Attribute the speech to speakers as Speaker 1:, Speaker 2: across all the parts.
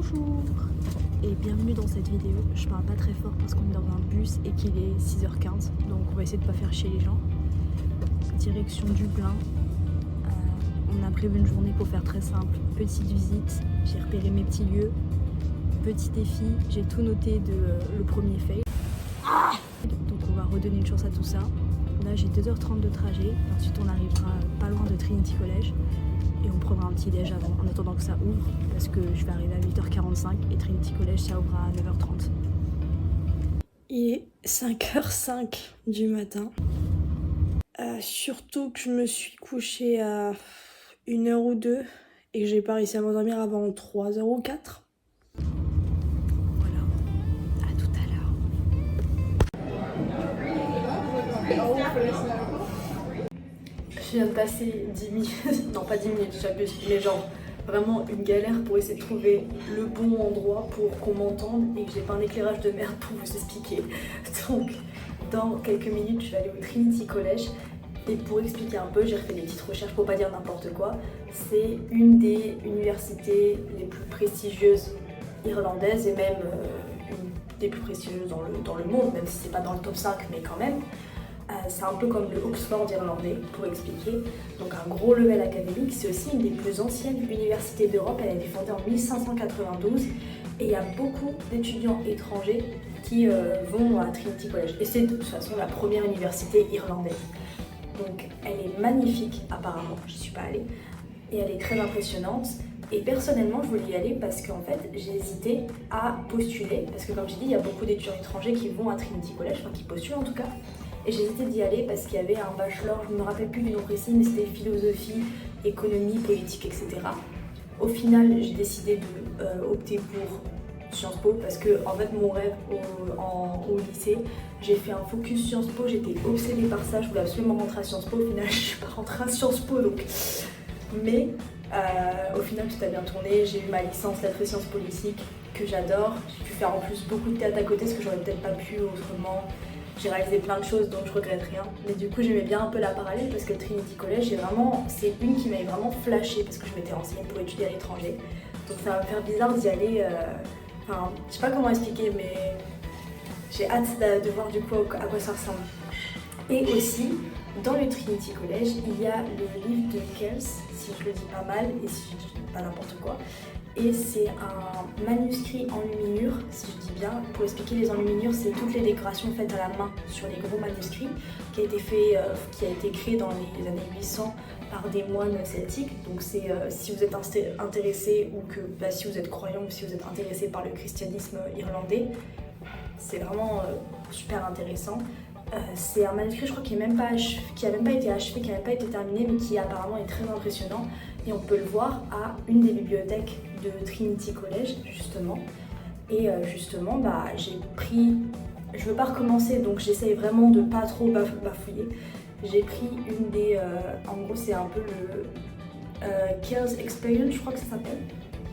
Speaker 1: Bonjour et bienvenue dans cette vidéo. Je parle pas très fort parce qu'on est dans un bus et qu'il est 6h15, donc on va essayer de pas faire chier les gens. Direction Dublin. On a prévu une journée pour faire très simple. Petite visite, j'ai repéré mes petits lieux. Petit défi, j'ai tout noté de le premier fail. Donc on va redonner une chance à tout ça. Là j'ai 2h30 de trajet, ensuite on arrivera pas loin de Trinity College. Et on prendra un petit déj avant, en attendant que ça ouvre, parce que je vais arriver à 8h45 et Trinity College ça ouvre à 9h30. Il est 5h05 du matin. Surtout que je me suis couchée à 1h ou 2 et que j'ai pas réussi à m'endormir avant 3h ou 4. Voilà, à tout à l'heure. Je viens de passer 10 minutes, non pas 10 minutes, j'abuse, mais genre vraiment une galère pour essayer de trouver le bon endroit pour qu'on m'entende et que j'ai pas un éclairage de merde pour vous expliquer. Donc dans quelques minutes je vais aller au Trinity College et pour expliquer un peu, j'ai refait des petites recherches pour pas dire n'importe quoi. C'est une des universités les plus prestigieuses irlandaises et même une des plus prestigieuses dans le monde, même si c'est pas dans le top 5 mais quand même. C'est un peu comme le Oxford irlandais, pour expliquer. Donc un gros level académique, c'est aussi une des plus anciennes universités d'Europe. Elle a été fondée en 1592 et il y a beaucoup d'étudiants étrangers qui vont à Trinity College. Et c'est de toute façon la première université irlandaise. Donc elle est magnifique apparemment, j'y suis pas allée, et elle est très impressionnante. Et personnellement, je voulais y aller parce qu'en fait, j'ai hésité à postuler, parce que comme j'ai dit, il y a beaucoup d'étudiants étrangers qui vont à Trinity College, enfin qui postulent en tout cas. Et j'ai hésité d'y aller parce qu'il y avait un bachelor, je ne me rappelle plus du nom précis, mais c'était philosophie, économie, politique, etc. Au final, j'ai décidé de opter pour Sciences Po parce que en fait mon rêve au lycée, j'ai fait un focus Sciences Po, j'étais obsédée par ça, je voulais absolument rentrer à Sciences Po, au final je suis pas rentrée à Sciences Po donc. Mais au final tout a bien tourné, j'ai eu ma licence lettres et sciences politiques que j'adore, j'ai pu faire en plus beaucoup de théâtre à côté, ce que j'aurais peut-être pas pu autrement. J'ai réalisé plein de choses donc je regrette rien. Mais du coup j'aimais bien un peu la parallèle parce que le Trinity College c'est une qui m'avait vraiment flashé parce que je m'étais renseignée pour étudier à l'étranger. Donc ça va me faire bizarre d'y aller. Enfin, je sais pas comment expliquer mais j'ai hâte de voir du coup à quoi ça ressemble. Et aussi, dans le Trinity College, il y a le livre de Kells, si je le dis pas mal et si je dis pas n'importe quoi. Et c'est un manuscrit enluminure, si je dis bien. Pour expliquer, les enluminures, c'est toutes les décorations faites à la main sur les gros manuscrits, qui a été créé dans les années 800 par des moines celtiques. Donc c'est si vous êtes intéressé ou que si vous êtes croyant ou si vous êtes intéressé par le christianisme irlandais, c'est vraiment super intéressant. C'est un manuscrit, je crois, qui a même pas été achevé, qui n'a même pas été terminé, mais qui apparemment est très impressionnant. Et on peut le voir à une des bibliothèques de Trinity College, justement. Et justement, j'ai pris... Je veux pas recommencer, donc j'essaye vraiment de pas trop bafouiller. J'ai pris une des... en gros, c'est un peu le Kells Experience, je crois que ça s'appelle.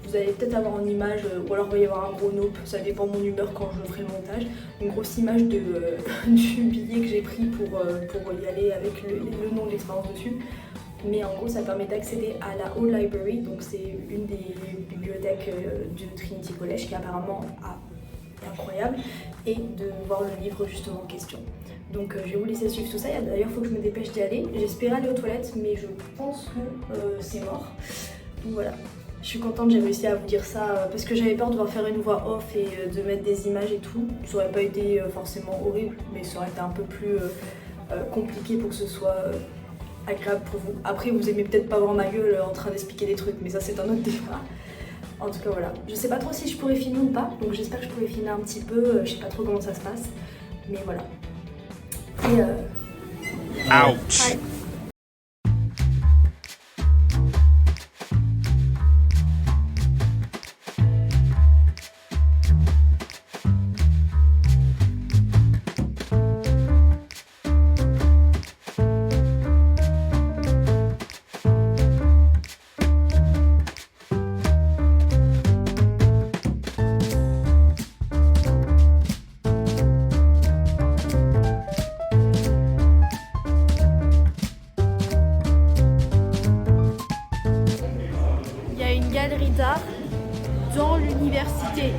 Speaker 1: Vous allez peut-être avoir en image, ou alors il va y avoir un gros nope, ça dépend de mon humeur quand je ferai le montage. Une grosse image du billet que j'ai pris pour y aller avec le nom de l'expérience dessus. Mais en gros ça permet d'accéder à la Old Library, donc c'est une des bibliothèques de Trinity College qui apparemment est incroyable, et de voir le livre justement en question. Donc je vais vous laisser suivre tout ça, d'ailleurs il faut que je me dépêche d'y aller. J'espérais aller aux toilettes mais je pense que c'est mort. Donc voilà. Je suis contente, j'ai réussi à vous dire ça parce que j'avais peur de devoir faire une voix off et de mettre des images et tout. Ça aurait pas été forcément horrible, mais ça aurait été un peu plus compliqué pour que ce soit agréable pour vous. Après, vous aimez peut-être pas voir ma gueule en train d'expliquer des trucs, mais ça c'est un autre débat. En tout cas, voilà. Je sais pas trop si je pourrais filmer ou pas, donc j'espère que je pourrais filmer un petit peu. Je sais pas trop comment ça se passe, mais voilà. Et
Speaker 2: Ouch!
Speaker 1: ouais.
Speaker 2: dans l'université.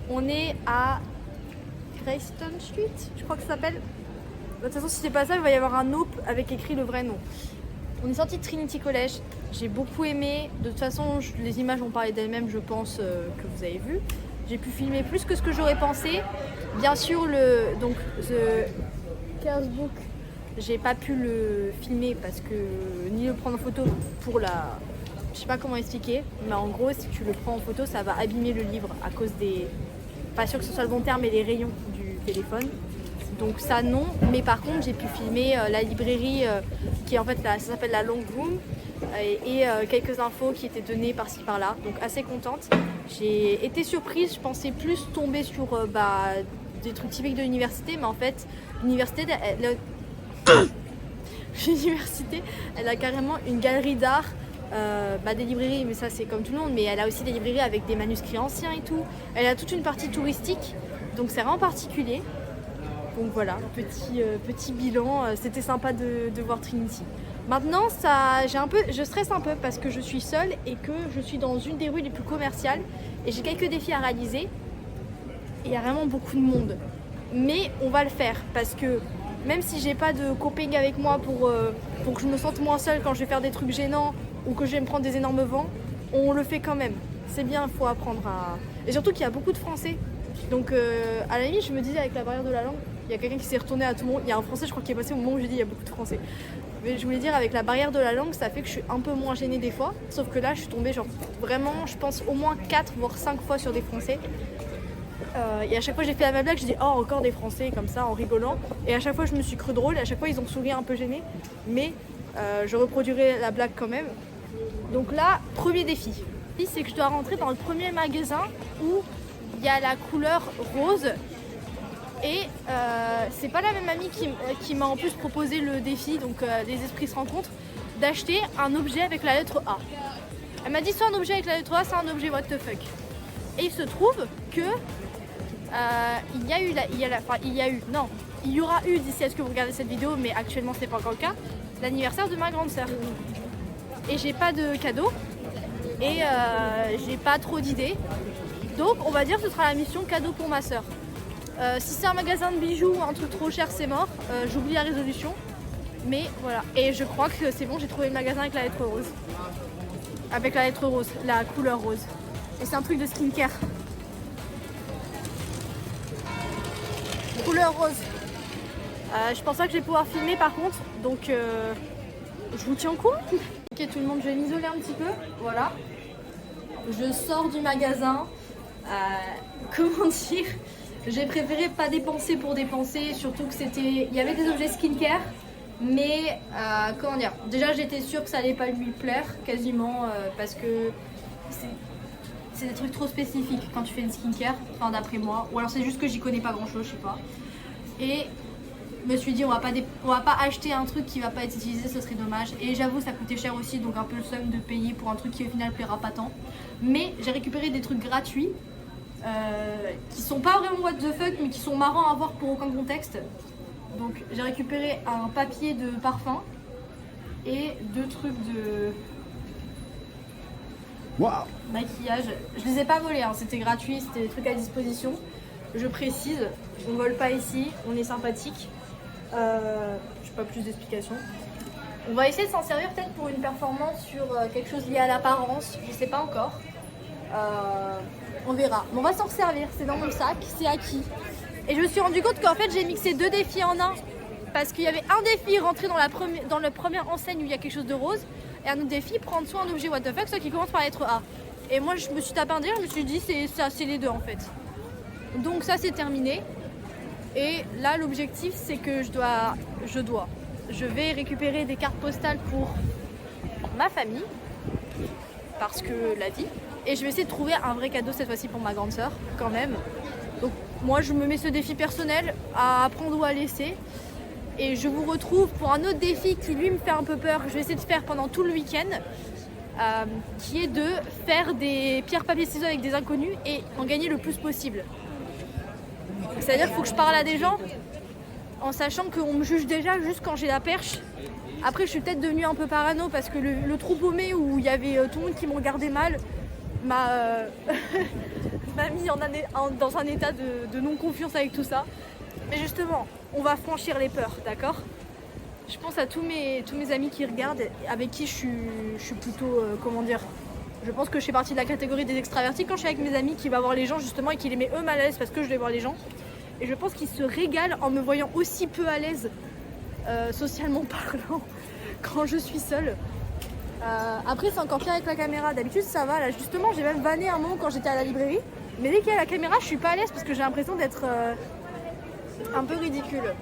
Speaker 2: On est à Greyston Street, je crois que ça s'appelle. De toute façon, si c'est pas ça, il va y avoir un nope avec écrit le vrai nom. On est sorti de Trinity College, j'ai beaucoup aimé. De toute façon, les images ont parlé d'elles-mêmes, je pense que vous avez vu. J'ai pu filmer plus que ce que j'aurais pensé. Bien sûr, The Chaos Book, j'ai pas pu le filmer parce que ni le prendre en photo pour la... Je sais pas comment expliquer, mais en gros, si tu le prends en photo, ça va abîmer le livre à cause des... Pas sûr que ce soit le bon terme, mais les rayons du téléphone. Donc ça non, mais par contre j'ai pu filmer la librairie qui est en fait ça s'appelle la Long Room et quelques infos qui étaient données par-ci par-là, donc assez contente. J'ai été surprise, je pensais plus tomber sur des trucs typiques de l'université, mais en fait l'université elle a carrément une galerie d'art, des librairies, mais ça c'est comme tout le monde, mais elle a aussi des librairies avec des manuscrits anciens et tout. Elle a toute une partie touristique, donc c'est vraiment particulier. Donc voilà, petit bilan, c'était sympa de voir Trinity. Maintenant, je stresse un peu parce que je suis seule et que je suis dans une des rues les plus commerciales et j'ai quelques défis à réaliser. Et il y a vraiment beaucoup de monde. Mais on va le faire parce que même si j'ai pas de coping avec moi pour que je me sente moins seule quand je vais faire des trucs gênants ou que je vais me prendre des énormes vents, on le fait quand même. C'est bien, il faut apprendre à... Et surtout qu'il y a beaucoup de Français. Donc à la limite, je me disais avec la barrière de la langue, il y a quelqu'un qui s'est retourné à tout le monde. Il y a un Français, je crois, qui est passé au moment où j'ai dit il y a beaucoup de Français. Mais je voulais dire, avec la barrière de la langue, ça fait que je suis un peu moins gênée des fois. Sauf que là, je suis tombée vraiment, je pense, au moins 4 voire 5 fois sur des Français. Et à chaque fois, j'ai fait la même blague, je dis oh, encore des Français, comme ça, en rigolant. Et à chaque fois, je me suis cru drôle. Et à chaque fois, ils ont souri un peu gênés. Mais je reproduirai la blague quand même. Donc là, premier défi. C'est que je dois rentrer dans le premier magasin où il y a la couleur rose. Et c'est pas la même amie qui m'a en plus proposé le défi, donc les esprits se rencontrent, d'acheter un objet avec la lettre A. Elle m'a dit soit un objet avec la lettre A, soit un objet what the fuck. Et il se trouve que il y aura eu d'ici à ce que vous regardez cette vidéo, mais actuellement c'est pas encore le cas, l'anniversaire de ma grande sœur. Et j'ai pas de cadeau et j'ai pas trop d'idées. Donc on va dire que ce sera la mission cadeau pour ma sœur. Si c'est un magasin de bijoux ou un truc trop cher, c'est mort. J'oublie la résolution. Mais voilà. Et je crois que c'est bon, j'ai trouvé le magasin avec la lettre rose. Avec la lettre rose, la couleur rose. Et c'est un truc de skincare. Couleur rose. Je pense pas que je vais pouvoir filmer par contre. Donc je vous tiens au courant. Ok tout le monde, je vais m'isoler un petit peu. Voilà. Je sors du magasin. Comment dire ? J'ai préféré pas dépenser pour dépenser, surtout que il y avait des objets skincare, mais comment dire, déjà j'étais sûre que ça allait pas lui plaire quasiment parce que c'est des trucs trop spécifiques quand tu fais une skincare, enfin d'après moi, ou alors c'est juste que j'y connais pas grand chose, je sais pas. Et je me suis dit on va pas acheter un truc qui va pas être utilisé, ce serait dommage. Et j'avoue ça coûtait cher aussi, donc un peu le seum de payer pour un truc qui au final plaira pas tant. Mais j'ai récupéré des trucs gratuits. Qui sont pas vraiment what the fuck mais qui sont marrants à voir pour aucun contexte. Donc j'ai récupéré un papier de parfum et 2 trucs de maquillage. Je les ai pas volés, hein. C'était gratuit, c'était des trucs à disposition. Je précise, on vole pas ici, on est sympathique. J'ai pas plus d'explications. On va essayer de s'en servir peut-être pour une performance sur quelque chose lié à l'apparence, je sais pas encore. On verra. Mais on va s'en servir, c'est dans mon sac, c'est acquis. Et je me suis rendu compte qu'en fait j'ai mixé 2 défis en un. Parce qu'il y avait un défi rentrer dans la première enseigne où il y a quelque chose de rose. Et un autre défi prendre soit un objet what the fuck, soit qui commence par la lettre A. Et moi je me suis tapé un délire, je me suis dit c'est les deux en fait. Donc ça c'est terminé. Et là l'objectif c'est que je vais récupérer des cartes postales pour ma famille. Parce que la vie. Et je vais essayer de trouver un vrai cadeau cette fois-ci pour ma grande sœur, quand même. Donc moi je me mets ce défi personnel à apprendre ou à laisser. Et je vous retrouve pour un autre défi qui lui me fait un peu peur, que je vais essayer de faire pendant tout le week-end. Qui est de faire des pierres, papier, ciseaux avec des inconnus et en gagner le plus possible. C'est-à-dire qu'il faut que je parle à des gens en sachant qu'on me juge déjà juste quand j'ai la perche. Après, je suis peut-être devenue un peu parano parce que le trou paumé où il y avait tout le monde qui me regardait mal m'a mis dans un état de non-confiance avec tout ça. Mais justement, on va franchir les peurs, d'accord? Je pense à tous mes amis qui regardent, avec qui je suis plutôt, comment dire, je pense que je fais partie de la catégorie des extravertis quand je suis avec mes amis qui va voir les gens justement et qui les met eux mal à l'aise parce que je vais voir les gens. Et je pense qu'ils se régalent en me voyant aussi peu à l'aise, socialement parlant, quand je suis seule. Après c'est encore pire avec la caméra, d'habitude ça va, là justement j'ai même vanné un moment quand j'étais à la librairie. Mais dès qu'il y a la caméra je suis pas à l'aise parce que j'ai l'impression d'être un peu ridicule.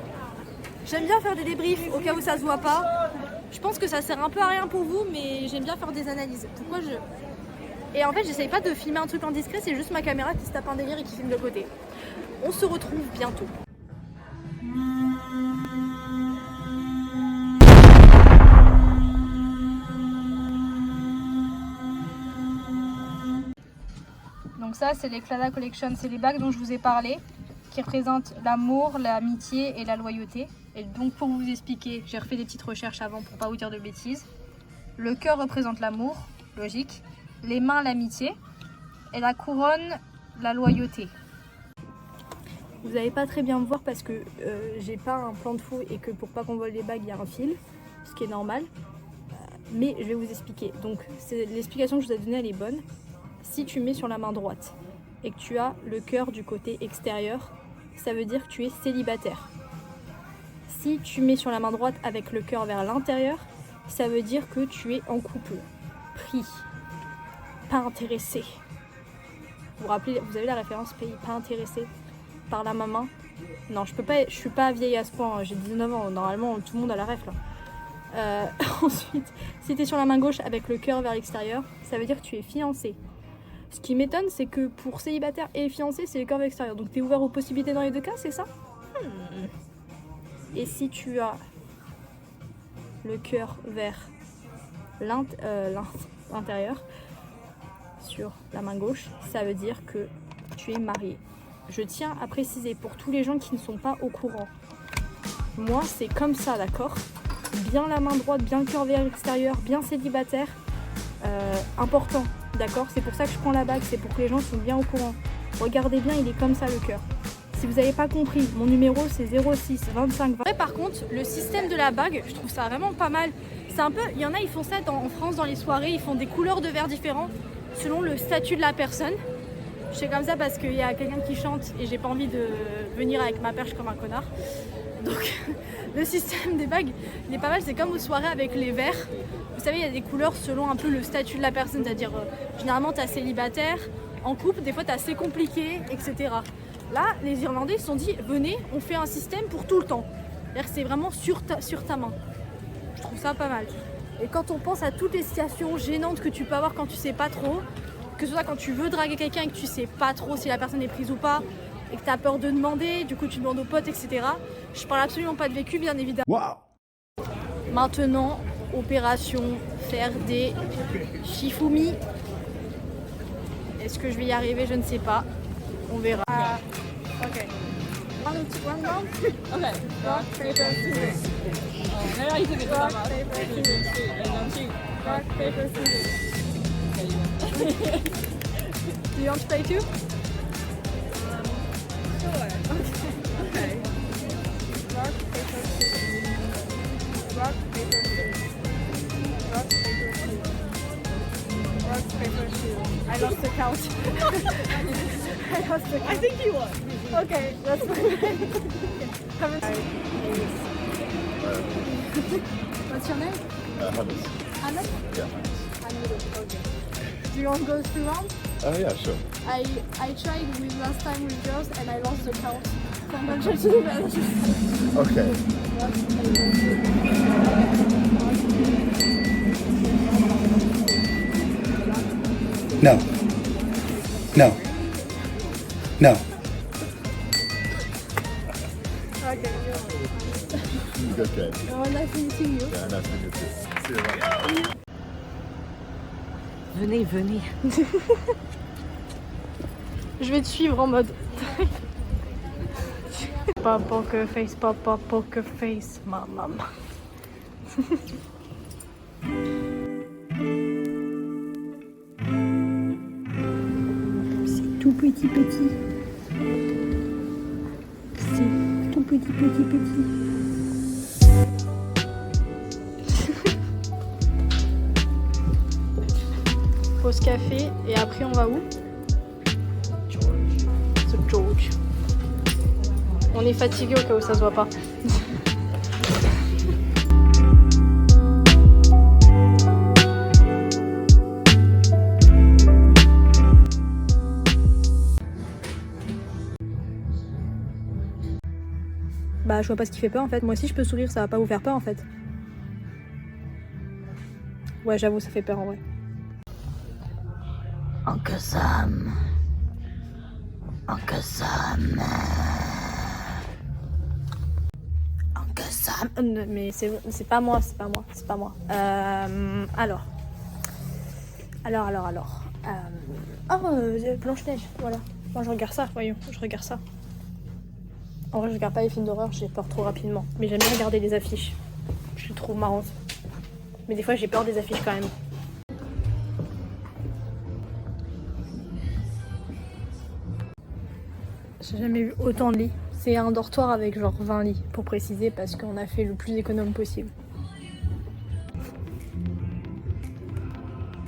Speaker 2: J'aime bien faire des débriefs au cas où ça se voit pas. Je pense que ça sert un peu à rien pour vous, mais j'aime bien faire des analyses. Et en fait, j'essaye pas de filmer un truc en discret, c'est juste ma caméra qui se tape un délire et qui filme de côté. On se retrouve bientôt. Donc ça, c'est les Clada Collection, c'est les bagues dont je vous ai parlé, qui représentent l'amour, l'amitié et la loyauté. Et donc pour vous expliquer, j'ai refait des petites recherches avant pour pas vous dire de bêtises. Le cœur représente l'amour, logique. Les mains, l'amitié. Et la couronne, la loyauté. Vous n'allez pas très bien me voir parce que j'ai pas un plan de fou et que pour pas qu'on vole les bagues, il y a un fil, ce qui est normal. Mais je vais vous expliquer. Donc l'explication que je vous ai donnée, elle est bonne. Si tu mets sur la main droite et que tu as le cœur du côté extérieur, ça veut dire que tu es célibataire. Si tu mets sur la main droite avec le cœur vers l'intérieur, ça veut dire que tu es en couple, pris, pas intéressé. Vous vous rappelez, vous avez la référence pays, pas intéressé par la maman? Non, je suis pas vieille à ce point, j'ai 19 ans, normalement tout le monde a la ref là. Ensuite, si tu es sur la main gauche avec le cœur vers l'extérieur, ça veut dire que tu es fiancé. Ce qui m'étonne, c'est que pour célibataire et fiancé, c'est le cœur vers l'extérieur. Donc tu es ouvert aux possibilités dans les deux cas, c'est ça? Et si tu as le cœur vers l'intérieur, sur la main gauche, ça veut dire que tu es marié. Je tiens à préciser pour tous les gens qui ne sont pas au courant. Moi, c'est comme ça, d'accord? Bien la main droite, bien le cœur vers l'extérieur, bien célibataire. Important, d'accord? C'est pour ça que je prends la bague, c'est pour que les gens soient bien au courant. Regardez bien, il est comme ça le cœur. Si vous n'avez pas compris, mon numéro c'est 06 25 20. Par contre, le système de la bague, je trouve ça vraiment pas mal. C'est un peu, il y en a, ils font ça en France dans les soirées, ils font des couleurs de verre différents selon le statut de la personne. Je fais comme ça parce qu'il y a quelqu'un qui chante et j'ai pas envie de venir avec ma perche comme un connard. Donc le système des bagues, il est pas mal, c'est comme aux soirées avec les verres. Vous savez, il y a des couleurs selon un peu le statut de la personne, c'est-à-dire généralement t'as célibataire, en couple, des fois t'as assez compliqué, etc. Là, les Irlandais se sont dit, venez, on fait un système pour tout le temps. C'est-à-dire que c'est vraiment sur ta main. Je trouve ça pas mal. Et quand on pense à toutes les situations gênantes que tu peux avoir quand tu sais pas trop, que ce soit quand tu veux draguer quelqu'un et que tu sais pas trop si la personne est prise ou pas, et que tu as peur de demander, du coup tu demandes aux potes, etc. Je parle absolument pas de vécu, bien évidemment. Wow. Maintenant, opération faire des shifumi. Est-ce que je vais y arriver? Je ne sais pas. On verra. Ok. One round. Okay. Rock, paper, scissors. Rock, paper, scissors. Rock, paper, scissors. Do you want to play too? Sure. Okay. Rock, paper, scissors. Rock, paper, scissors. Rock, paper, scissors. Rock, paper, scissors. I lost the count. I think you won. Okay, that's fine. What's your name?
Speaker 3: Hannes.
Speaker 2: Hannes?
Speaker 3: Yeah, Hannes.
Speaker 2: Hannes, okay. Do you want to go through round?
Speaker 3: Yeah, sure.
Speaker 2: I tried with last time with girls and I lost the count. From the judging.
Speaker 3: Okay.
Speaker 4: No. No. No.
Speaker 2: Okay,
Speaker 3: Okay.
Speaker 2: oh, nice meeting you.
Speaker 3: Yeah, nice to meet you. See you later.
Speaker 1: Venez, venez.
Speaker 2: Je vais te suivre en mode. Pas poker face, pas poker face, maman. C'est tout petit. C'est tout petit. Pause café et après on va où? The George. On est fatigué au cas où ça se voit pas. Bah je vois pas ce qui fait peur en fait. Moi aussi je peux sourire, ça va pas vous faire peur en fait. Ouais j'avoue ça fait peur en vrai.
Speaker 5: Uncle Sam. Uncle Sam. Uncle Sam.
Speaker 2: Mais c'est pas moi. Alors. Blanche-Neige, voilà. Moi je regarde ça, voyons, je regarde ça. En vrai je regarde pas les films d'horreur, j'ai peur trop rapidement. Mais j'aime bien regarder les affiches. Je les trouve marrantes. Mais des fois j'ai peur des affiches quand même. J'ai jamais vu autant de lits. C'est un dortoir avec genre 20 lits, pour préciser, parce qu'on a fait le plus économe possible.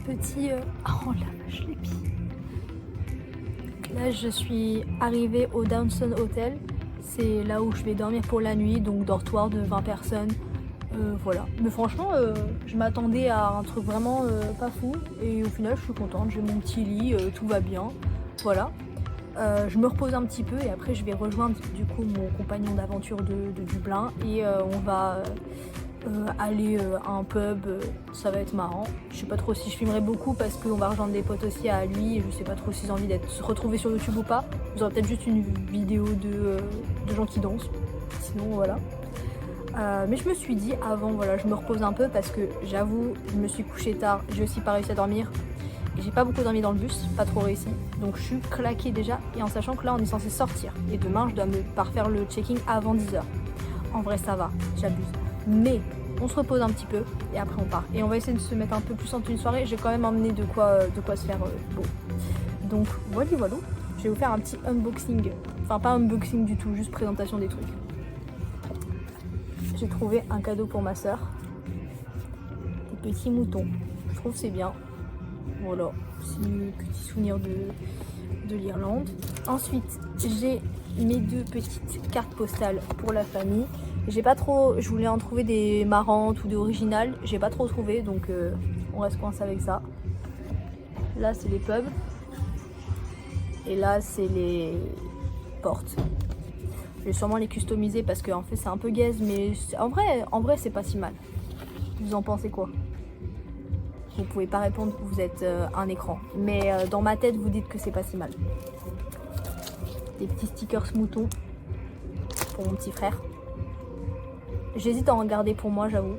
Speaker 2: Petit... Oh la vache, les pieds. Là, je suis arrivée au Downton Hotel. C'est là où je vais dormir pour la nuit, donc dortoir de 20 personnes. Voilà. Mais franchement, je m'attendais à un truc vraiment pas fou. Et au final, je suis contente. J'ai mon petit lit, tout va bien. Voilà. Je me repose un petit peu et après je vais rejoindre du coup mon compagnon d'aventure de Dublin et on va aller à un pub, ça va être marrant. Je sais pas trop si je filmerai beaucoup parce qu'on va rejoindre des potes aussi à lui et je sais pas trop s'ils ont envie d'être se retrouver sur YouTube ou pas. Vous aurez peut-être juste une vidéo de gens qui dansent, sinon voilà. Mais je me suis dit avant, voilà, je me repose un peu parce que j'avoue, je me suis couchée tard, j'ai aussi pas réussi à dormir. J'ai pas beaucoup dormi dans le bus, pas trop réussi, donc je suis claquée déjà et en sachant que là on est censé sortir et demain je dois me parfaire le checking avant 10h. En vrai ça va, j'abuse, mais on se repose un petit peu et après on part et on va essayer de se mettre un peu plus en tenue de soirée. J'ai quand même emmené de quoi se faire beau. Donc voilà, je vais vous faire un petit unboxing, enfin pas unboxing du tout, juste présentation des trucs. J'ai trouvé un cadeau pour ma soeur, des petits moutons, je trouve c'est bien. Voilà, petit souvenir de l'Irlande. Ensuite, j'ai mes 2 petites cartes postales pour la famille. J'ai pas trop, je voulais en trouver des marrantes ou des originales. J'ai pas trop trouvé, donc on reste coincé avec ça. Là, c'est les pubs. Et là, c'est les portes. Je vais sûrement les customiser parce qu'en fait, c'est un peu gaze, mais en vrai, c'est pas si mal. Vous en pensez quoi ? Vous pouvez pas répondre, vous êtes un écran. Mais dans ma tête, vous dites que c'est pas si mal. Des petits stickers moutons pour mon petit frère. J'hésite à en garder pour moi, j'avoue.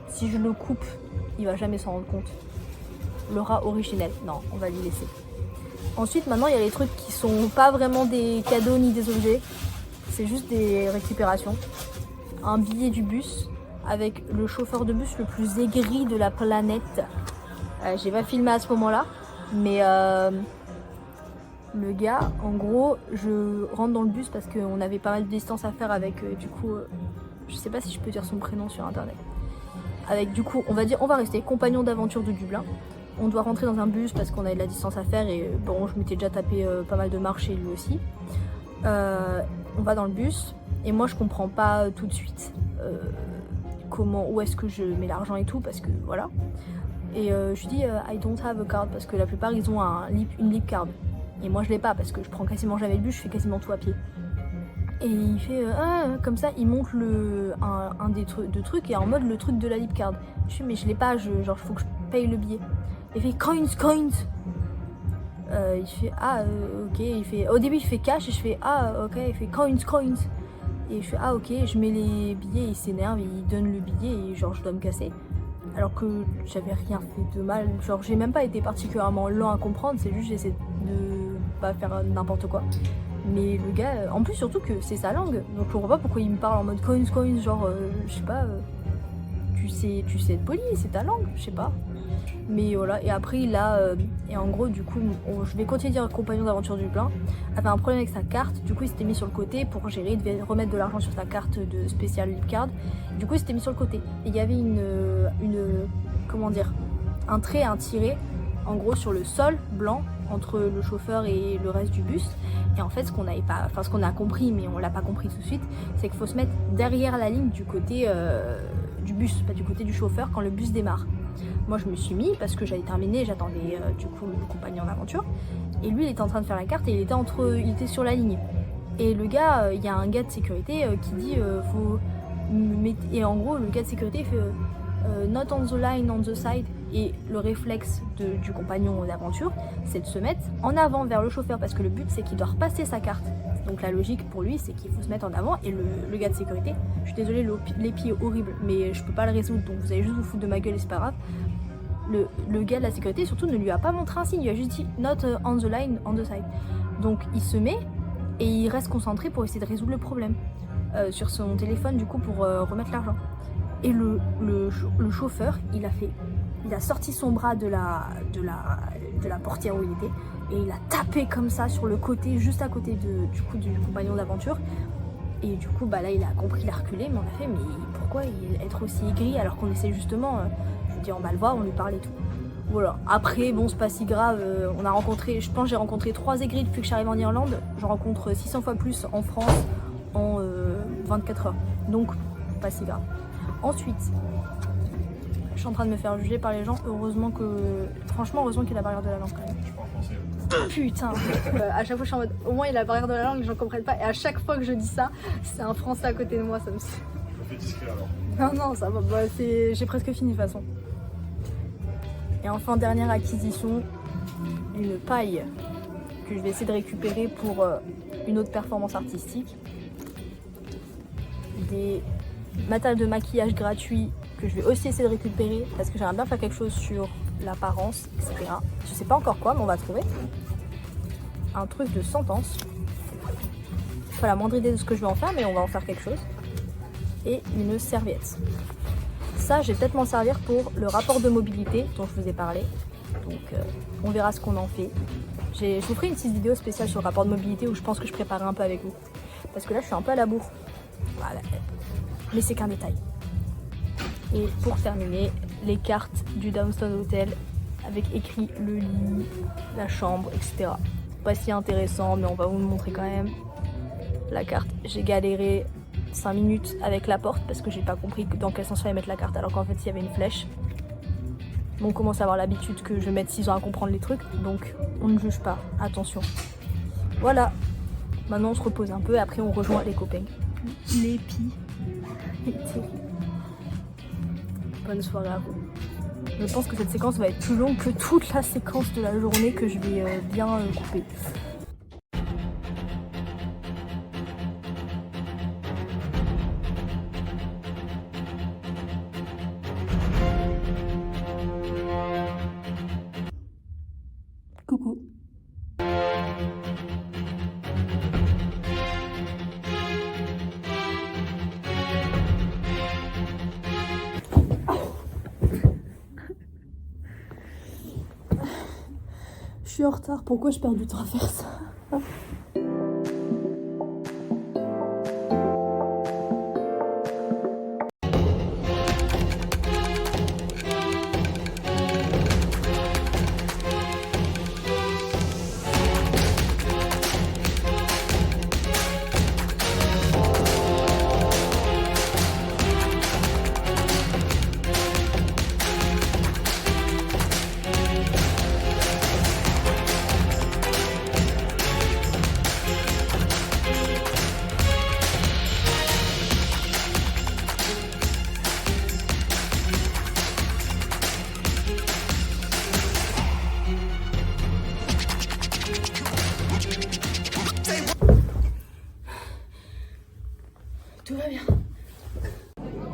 Speaker 2: Si je le coupe, il va jamais s'en rendre compte. Le rat originel, non, on va lui laisser. Ensuite, maintenant, il y a les trucs qui sont pas vraiment des cadeaux ni des objets. C'est juste des récupérations. Un billet du bus avec le chauffeur de bus le plus aigri de la planète. J'ai pas filmé à ce moment-là, mais le gars, en gros, je rentre dans le bus parce qu'on avait pas mal de distance à faire avec, du coup, je sais pas si je peux dire son prénom sur internet. Avec, du coup, on va rester compagnon d'aventure de Dublin. On doit rentrer dans un bus parce qu'on avait de la distance à faire et bon, je m'étais déjà tapé pas mal de marches et lui aussi. On va dans le bus et moi je comprends pas tout de suite où est-ce que je mets l'argent et tout parce que voilà. Et je lui dis I don't have a card parce que la plupart ils ont une lip card et moi je l'ai pas parce que je prends quasiment jamais le bus, je fais quasiment tout à pied. Et il fait comme ça, il montre un des trucs et en mode le truc de la lip card. Je fais mais je l'ai pas, genre faut que je paye le billet. Il fait coins. Il fait ok, il fait au début il fait cash et je fais ok, il fait coins et je fais ok, je mets les billets, il s'énerve et il donne le billet et genre je dois me casser alors que j'avais rien fait de mal, genre j'ai même pas été particulièrement lent à comprendre, c'est juste j'essaie de pas faire n'importe quoi. Mais le gars, en plus surtout que c'est sa langue, donc je comprends pas pourquoi il me parle en mode coins, genre je sais pas, tu sais être poli, c'est ta langue, je sais pas. Mais voilà, et après il a, et en gros du coup, je vais continuer à dire compagnon d'aventure du plein, avait un problème avec sa carte, du coup il s'était mis sur le côté pour gérer, il devait remettre de l'argent sur sa carte de spécial Lipcard, du coup il s'était mis sur le côté. Et il y avait comment dire, un trait, un tiret, en gros sur le sol blanc, entre le chauffeur et le reste du bus. Et en fait ce qu'on a compris, mais on l'a pas compris tout de suite, c'est qu'il faut se mettre derrière la ligne du côté du bus, pas du côté du chauffeur quand le bus démarre. Moi je me suis mis parce que j'avais terminé, j'attendais du coup le compagnon d'aventure, et lui il était en train de faire la carte et il était sur la ligne. Et le gars, il y a un gars de sécurité qui dit faut et en gros le gars de sécurité fait not on the line, on the side. Et le réflexe du compagnon d'aventure, c'est de se mettre en avant vers le chauffeur parce que le but c'est qu'il doit repasser sa carte. Donc la logique pour lui c'est qu'il faut se mettre en avant, et le gars de sécurité, je suis désolée, l'épi est horrible mais je peux pas le résoudre, donc vous allez juste vous foutre de ma gueule et c'est pas grave. Le gars de la sécurité surtout ne lui a pas montré un signe, il a juste dit not on the line, on the side. Donc il se met et il reste concentré pour essayer de résoudre le problème sur son téléphone du coup pour remettre l'argent. Et le chauffeur il a sorti son bras de la portière où il était et il a tapé comme ça sur le côté, juste à côté du compagnon d'aventure. Et du coup là il a compris, il a reculé, mais on a fait mais pourquoi être aussi aigri alors qu'on essaie justement, je veux dire on va le voir, on lui parle et tout. Voilà, après bon c'est pas si grave, je pense j'ai rencontré 3 aigris depuis que j'arrive en Irlande, j'en rencontre 600 fois plus en France en 24 heures, donc pas si grave. Ensuite, je suis en train de me faire juger par les gens. Heureusement qu'il y a la barrière de la langue quand même. Putain, à chaque fois je suis en mode au moins il y a la barrière de la langue, les gens comprennent pas. Et à chaque fois que je dis ça, c'est un français à côté de moi, ça me...
Speaker 3: Ça fait discret alors.
Speaker 2: Non, ça va, j'ai presque fini de toute façon. Et enfin, dernière acquisition, une paille que je vais essayer de récupérer pour une autre performance artistique. Des matériaux de maquillage gratuits que je vais aussi essayer de récupérer parce que j'aimerais bien faire quelque chose sur l'apparence, etc. Je sais pas encore quoi, mais on va trouver. Un truc de sentence. Pas la moindre idée de ce que je vais en faire, mais on va en faire quelque chose. Et une serviette. Ça, je vais peut-être m'en servir pour le rapport de mobilité dont je vous ai parlé. Donc, on verra ce qu'on en fait. Je vous ferai une petite vidéo spéciale sur le rapport de mobilité où je pense que je préparerai un peu avec vous. Parce que là, je suis un peu à la bourre. Voilà. Mais c'est qu'un détail. Et pour terminer, les cartes du Downstone Hotel avec écrit le lit, la chambre, etc. Pas si intéressant, mais on va vous le montrer quand même. La carte, j'ai galéré 5 minutes avec la porte parce que j'ai pas compris dans quel sens fallait mettre la carte alors qu'en fait il y avait une flèche. Bon, on commence à avoir l'habitude que je mette 6 ans à comprendre les trucs, donc on ne juge pas, attention. Voilà, maintenant on se repose un peu et après on rejoint les copains. L'épi. Bonne soirée à vous. Je pense que cette séquence va être plus longue que toute la séquence de la journée que je vais bien couper. Coucou. Je suis en retard, pourquoi je perds du temps à faire ça? Tout va bien.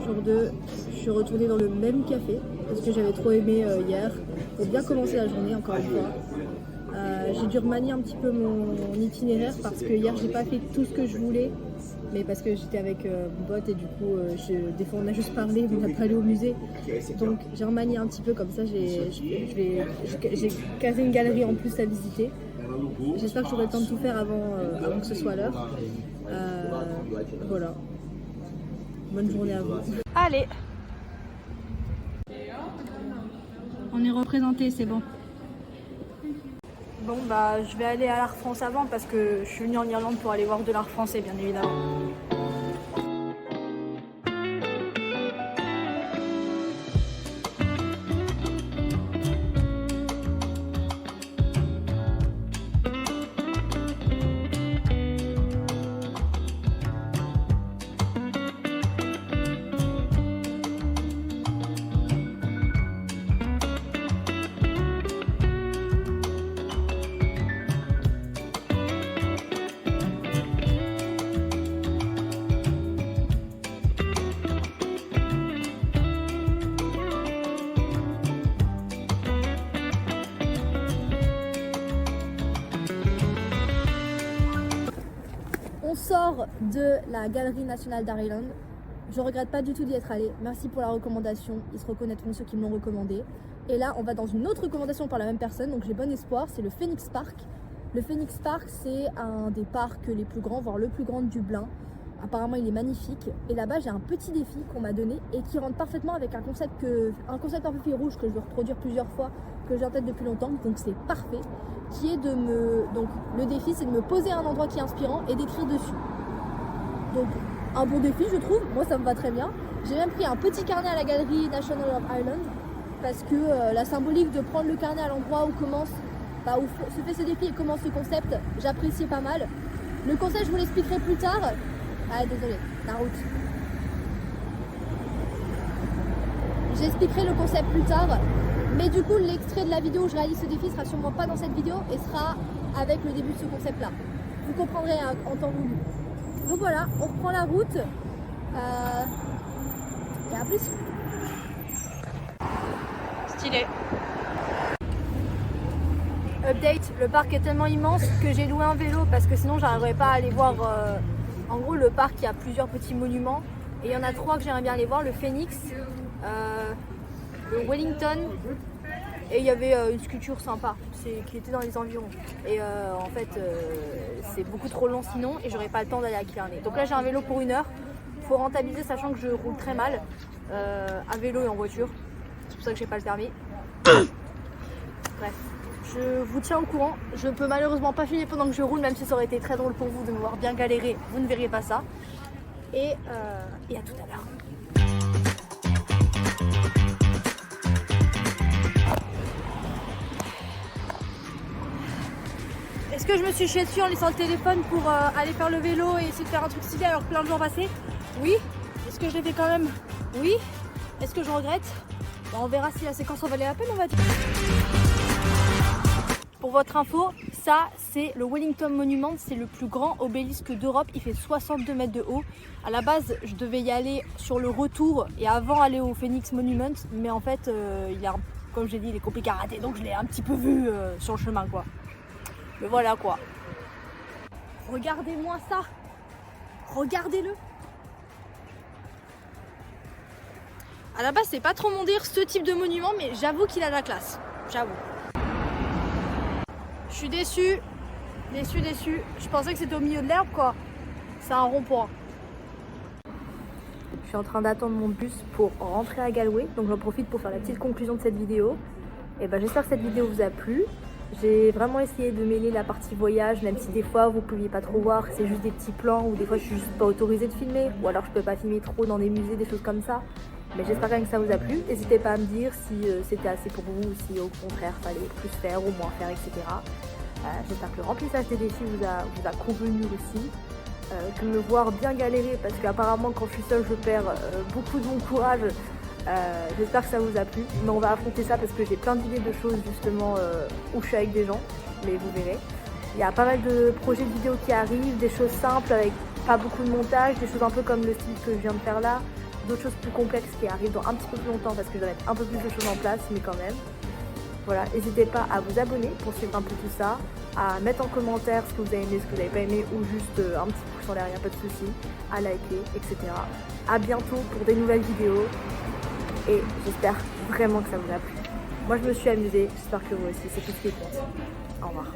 Speaker 2: Jour 2, je suis retournée dans le même café parce que j'avais trop aimé hier pour bien commencer la journée encore une fois. J'ai dû remanier un petit peu mon itinéraire parce que hier j'ai pas fait tout ce que je voulais mais parce que j'étais avec mon pote et du coup, des fois on a juste parlé, on n'a pas allé au musée. Donc j'ai remanié un petit peu comme ça, j'ai casé une galerie en plus à visiter. J'espère que j'aurai le temps de tout faire avant que ce soit l'heure. Voilà. Bonne journée à vous. Allez! On est représenté, c'est bon. Bon bah je vais aller à l'Art France avant parce que je suis venue en Irlande pour aller voir de l'art français bien évidemment. On sort de la Galerie nationale d'Art Island. Je regrette pas du tout d'y être allée. Merci pour la recommandation. Ils se reconnaîtront ceux qui me l'ont recommandé. Et là, on va dans une autre recommandation par la même personne, donc j'ai bon espoir. C'est le Phoenix Park. Le Phoenix Park, c'est un des parcs les plus grands, voire le plus grand de Dublin. Apparemment, il est magnifique. Et là-bas, j'ai un petit défi qu'on m'a donné et qui rentre parfaitement avec un concept un peu fil rouge que je veux reproduire plusieurs fois, que j'ai en tête depuis longtemps. Donc c'est parfait. Qui est donc le défi, c'est de me poser à un endroit qui est inspirant et d'écrire dessus. Donc un bon défi, je trouve. Moi, ça me va très bien. J'ai même pris un petit carnet à la Galerie National of Ireland parce que la symbolique de prendre le carnet à l'endroit où se fait ce défi et commence ce concept, j'appréciais pas mal. Le concept, je vous l'expliquerai plus tard. Ah, désolé, la route. J'expliquerai le concept plus tard. Mais du coup, l'extrait de la vidéo où je réalise ce défi sera sûrement pas dans cette vidéo et sera avec le début de ce concept-là. Vous comprendrez en temps voulu. Donc voilà, on reprend la route. Et à plus. Stylé. Update, le parc est tellement immense que j'ai loué un vélo parce que sinon j'arriverais pas à aller voir. En gros, le parc, il y a plusieurs petits monuments et il y en a 3 que j'aimerais bien aller voir. Le Phoenix, le Wellington et il y avait une sculpture sympa qui était dans les environs. Et en fait, c'est beaucoup trop long sinon et j'aurais pas le temps d'aller à Killarney. Donc là, j'ai un vélo pour 1 heure. Faut rentabiliser sachant que je roule très mal à vélo et en voiture. C'est pour ça que j'ai pas le permis. Bref. Je vous tiens au courant, je peux malheureusement pas filmer pendant que je roule, même si ça aurait été très drôle pour vous de me voir bien galérer, vous ne verriez pas ça. Et à tout à l'heure. Est-ce que je me suis chiée dessus en laissant le téléphone pour aller faire le vélo et essayer de faire un truc stylé alors que plein de jours passés? Oui. Est-ce que je l'ai fait quand même? Oui. Est-ce que je regrette? Bon, on verra si la séquence en valait la peine, on va dire. Pour votre info, ça c'est le Wellington Monument, c'est le plus grand obélisque d'Europe, il fait 62 mètres de haut. À la base, je devais y aller sur le retour et avant aller au Phoenix Monument, mais en fait, comme j'ai dit, il est compliqué à rater, donc je l'ai un petit peu vu sur le chemin quoi. Mais voilà quoi. Regardez-moi ça, regardez-le. À la base, c'est pas trop mon délire ce type de monument, mais j'avoue qu'il a de la classe, j'avoue. Je suis déçue, déçue. Je pensais que c'était au milieu de l'herbe quoi. C'est un rond-point. Je suis en train d'attendre mon bus pour rentrer à Galway. Donc j'en profite pour faire la petite conclusion de cette vidéo. Et ben j'espère que cette vidéo vous a plu. J'ai vraiment essayé de mêler la partie voyage, même si des fois vous pouviez pas trop voir, c'est juste des petits plans ou des fois je suis juste pas autorisée de filmer. Ou alors je peux pas filmer trop dans des musées, des choses comme ça. Mais j'espère quand même que ça vous a plu. N'hésitez pas à me dire si c'était assez pour vous ou si au contraire fallait plus faire ou moins faire, etc. J'espère que le remplissage des défis vous a convenu aussi. Que me voir bien galérer parce qu'apparemment quand je suis seule je perds beaucoup de mon courage. J'espère que ça vous a plu. Mais on va affronter ça parce que j'ai plein d'idées de choses justement où je suis avec des gens. Mais vous verrez. Il y a pas mal de projets de vidéos qui arrivent, des choses simples avec pas beaucoup de montage, des choses un peu comme le style que je viens de faire là. D'autres choses plus complexes qui arrivent dans un petit peu plus longtemps parce que je dois mettre un peu plus de choses en place, mais quand même. Voilà, n'hésitez pas à vous abonner pour suivre un peu tout ça,
Speaker 1: à mettre en commentaire ce que vous avez aimé, ce que vous n'avez pas aimé, ou juste un petit pouce en l'air, il n'y a pas de souci, à liker, etc. À bientôt pour des nouvelles vidéos et j'espère vraiment que ça vous a plu. Moi je me suis amusée, j'espère que vous aussi, c'est tout ce qui compte. Au revoir.